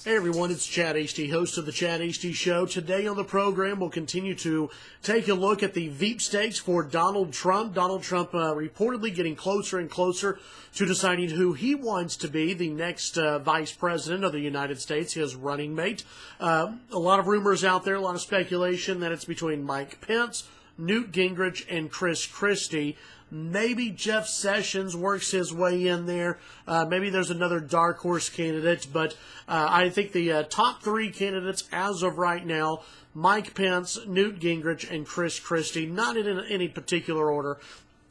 Hey everyone, it's Chad Hasty, host of the Chad Hasty Show. Today on the program, we'll continue to take a look at the Veep stakes for Donald Trump. Donald Trump reportedly getting closer and closer to deciding who he wants to be the next vice president of the United States, his running mate. A lot of rumors out there, a lot of speculation that it's between Mike Pence, Newt Gingrich, and Christie. Maybe Jeff Sessions works his way in there. Maybe there's another dark horse candidate, but I think the top three candidates as of right now, Mike Pence, Newt Gingrich, and Christie, not in any particular order.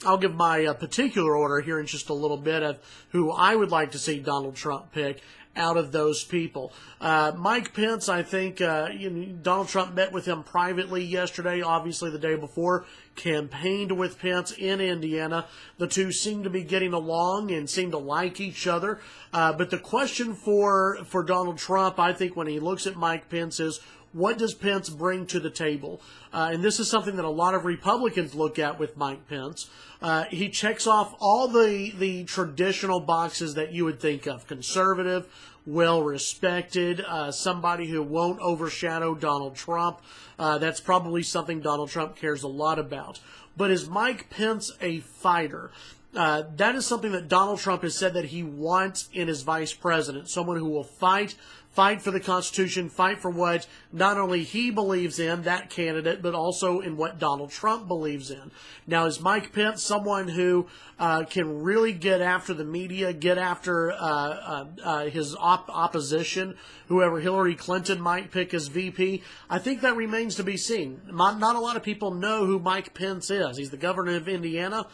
I'll give my particular order here in just a little bit of who I would like to see Donald Trump pick out of those people. Mike Pence, I think Donald Trump met with him privately yesterday, obviously the day before, campaigned with Pence in Indiana. The two seem to be getting along and seem to like each other. But the question for Donald Trump, I think, when he looks at Mike Pence is, what does Pence bring to the table? And this is something that a lot of Republicans look at with Mike Pence. He checks off all the traditional boxes that you would think of. Conservative, well-respected, somebody who won't overshadow Donald Trump. That's probably something Donald Trump cares a lot about. But is Mike Pence a fighter? That is something that Donald Trump has said that he wants in his vice president, someone who will fight for the Constitution, fight for what not only he believes in, that candidate, but also in what Donald Trump believes in. Now, is Mike Pence someone who can really get after the media, get after his opposition, whoever Hillary Clinton might pick as VP? I think that remains to be seen. Not a lot of people know who Mike Pence is. He's the governor of Indiana.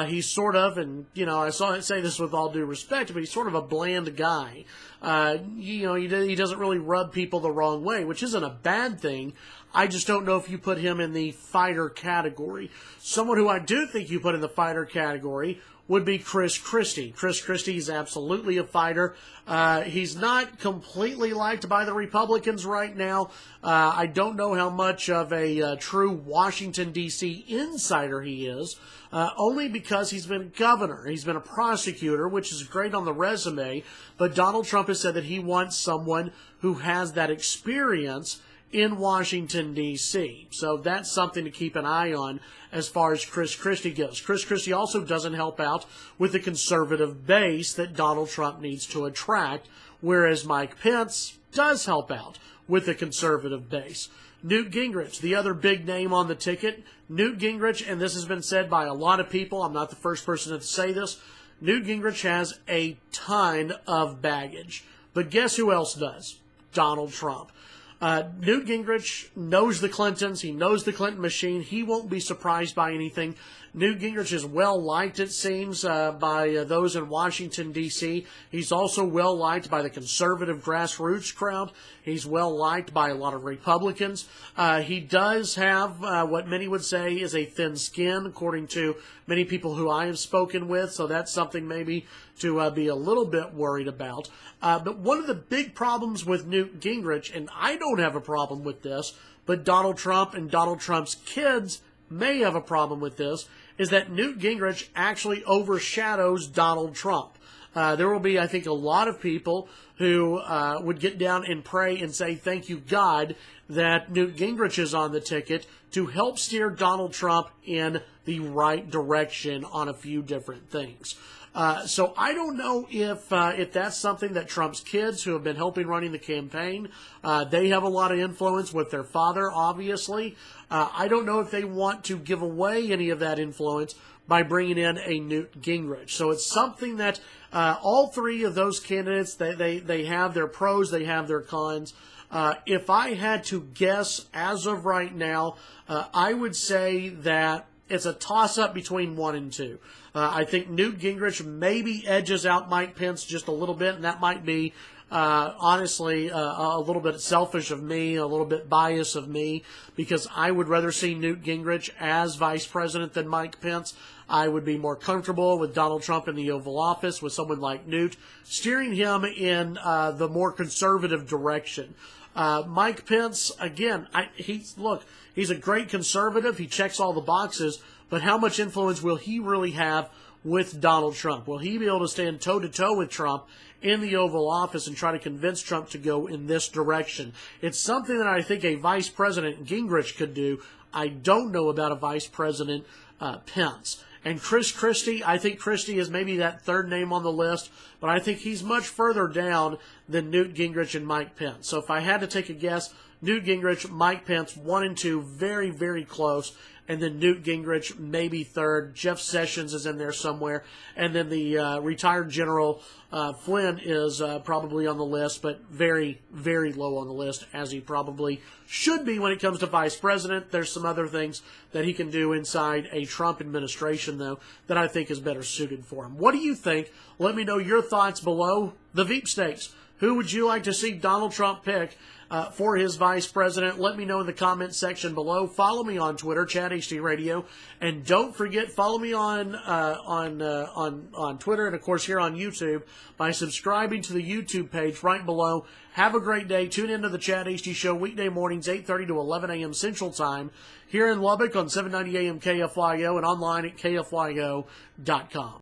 He's sort of, and I say this with all due respect, but he's sort of a bland guy. He doesn't really rub people the wrong way, which isn't a bad thing. I just don't know if you put him in the fighter category. Someone who I do think you put in the fighter category would be Christie. Christie is absolutely a fighter. He's not completely liked by the Republicans right now. I don't know how much of a true Washington, D.C. insider he is, only because he's been governor. He's been a prosecutor, which is great on the resume, but Donald Trump has said that he wants someone who has that experience in Washington, D.C. So that's something to keep an eye on as far as Christie goes. Christie also doesn't help out with the conservative base that Donald Trump needs to attract, whereas Mike Pence does help out with the conservative base. Newt Gingrich, the other big name on the ticket. Newt Gingrich, and this has been said by a lot of people, I'm not the first person to say this, Newt Gingrich has a ton of baggage. But guess who else does? Donald Trump. Newt Gingrich knows the Clintons. He knows the Clinton machine. He won't be surprised by anything. Newt Gingrich is well-liked, it seems, by those in Washington, D.C. He's also well-liked by the conservative grassroots crowd. He's well-liked by a lot of Republicans. He does have what many would say is a thin skin, according to many people who I have spoken with, so that's something maybe to be a little bit worried about. But one of the big problems with Newt Gingrich, and I don't have a problem with this, but Donald Trump and Donald Trump's kids may have a problem with this, is that Newt Gingrich actually overshadows Donald Trump. There will be, I think, a lot of people who would get down and pray and say, thank you, God, that Newt Gingrich is on the ticket to help steer Donald Trump in the right direction on a few different things. So I don't know if that's something that Trump's kids, who have been helping running the campaign, they have a lot of influence with their father, obviously. I don't know if they want to give away any of that influence by bringing in a Newt Gingrich. So it's something that all three of those candidates, they have their pros, they have their cons. If I had to guess as of right now, I would say that it's a toss-up between 1 and 2. I think Newt Gingrich maybe edges out Mike Pence just a little bit, and that might be, honestly, a little bit selfish of me, a little bit biased of me, because I would rather see Newt Gingrich as vice president than Mike Pence. I would be more comfortable with Donald Trump in the Oval Office, with someone like Newt, steering him in the more conservative direction. Mike Pence, again, he's a great conservative. He checks all the boxes, but how much influence will he really have with Donald Trump? Will he be able to stand toe-to-toe with Trump in the Oval Office and try to convince Trump to go in this direction. It's something that I think a Vice President Gingrich could do. I don't know about a Vice President Pence. And Christie, I think Christie is maybe that third name on the list, but I think he's much further down than Newt Gingrich and Mike Pence. So if I had to take a guess, Newt Gingrich, Mike Pence, 1 and 2, very, very close. And then Newt Gingrich, maybe third. Jeff Sessions is in there somewhere. And then the retired General Flynn is probably on the list, but very, very low on the list, as he probably should be when it comes to vice president. There's some other things that he can do inside a Trump administration, though, that I think is better suited for him. What do you think? Let me know your thoughts below. The Veep Stakes. Who would you like to see Donald Trump pick for his vice president? Let me know in the comments section below. Follow me on Twitter, Chad HD Radio, and don't forget, follow me on Twitter and of course here on YouTube by subscribing to the YouTube page right below. Have a great day. Tune into the Chad HD Show weekday mornings, 8:30 to 11 a.m. Central Time here in Lubbock on 790 AM KFYO and online at KFYO.com.